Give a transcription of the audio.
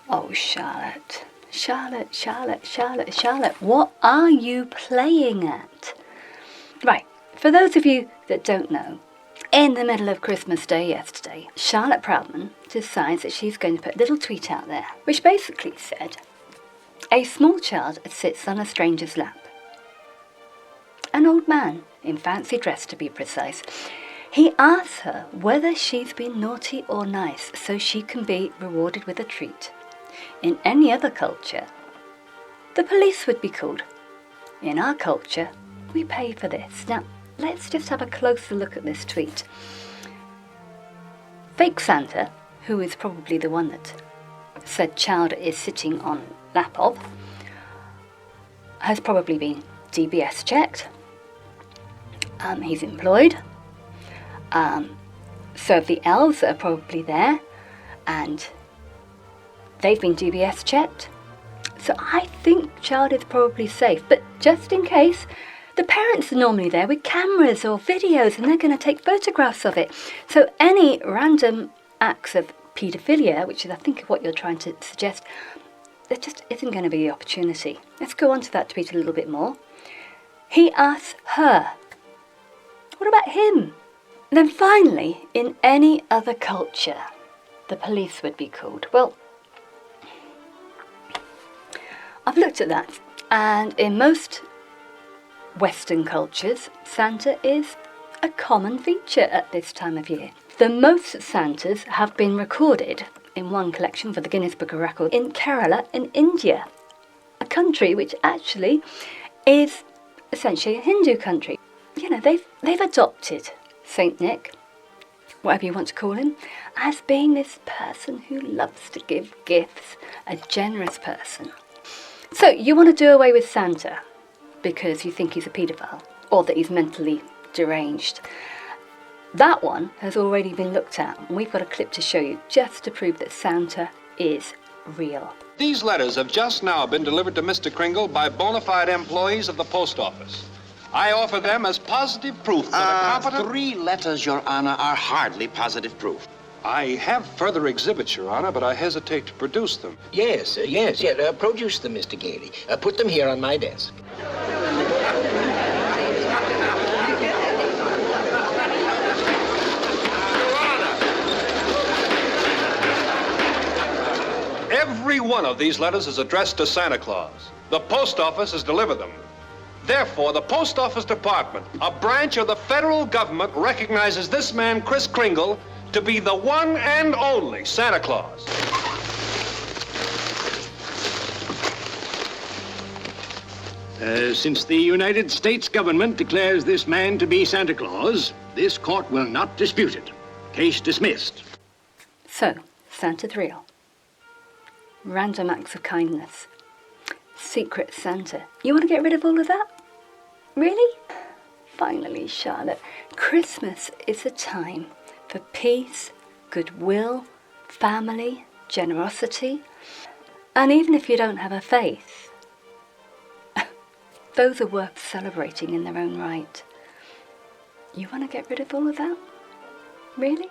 Oh, Charlotte. Charlotte, Charlotte, Charlotte, Charlotte, what are you playing at? Right, for those of you that don't know, in the middle of Christmas Day yesterday, Charlotte Proudman decides that she's going to put a little tweet out there, which basically said, a small child sits on a stranger's lap. An old man, in fancy dress to be precise, he asks her whether she's been naughty or nice so she can be rewarded with a treat. In any other culture, the police would be called. In our culture, we pay for this. Now, let's just have a closer look at this tweet. Fake Santa, who is probably the one that said child is sitting on lap of, has probably been DBS checked. He's employed. So the elves are probably there and they've been DBS checked. So I think child is probably safe, but just in case, the parents are normally there with cameras or videos and they're going to take photographs of it. So any random acts of paedophilia, which is I think what you're trying to suggest, there just isn't going to be the opportunity. Let's go on to that tweet a little bit more. He asks her, what about him? And then finally, in any other culture, the police would be called. Well, I've looked at that, and in most Western cultures, Santa is a common feature at this time of year. The most Santas have been recorded in one collection for the Guinness Book of Records in Kerala in India, a country which actually is essentially a Hindu country. You know, they've adopted Saint Nick, whatever you want to call him, as being this person who loves to give gifts, a generous person. So you want to do away with Santa because you think he's a paedophile or that he's mentally deranged. That one has already been looked at, and we've got a clip to show you just to prove that Santa is real. These letters have just now been delivered to Mr. Kringle by bona fide employees of the post office. I offer them as positive proof that a competent... 3 letters, Your Honor, are hardly positive proof. I have further exhibits, Your Honor, but I hesitate to produce them. Yes. Produce them, Mr. Gailey. Put them here on my desk. Every one of these letters is addressed to Santa Claus. The post office has delivered them. Therefore, the Post Office Department, a branch of the federal government, recognizes this man, Kris Kringle, to be the one and only Santa Claus. Since the United States government declares this man to be Santa Claus, this court will not dispute it. Case dismissed. So, Santa's real. Random acts of kindness. Secret Santa. You want to get rid of all of that? Really? Finally, Charlotte, Christmas is a time for peace, goodwill, family, generosity. And even if you don't have a faith, those are worth celebrating in their own right. You want to get rid of all of that? Really?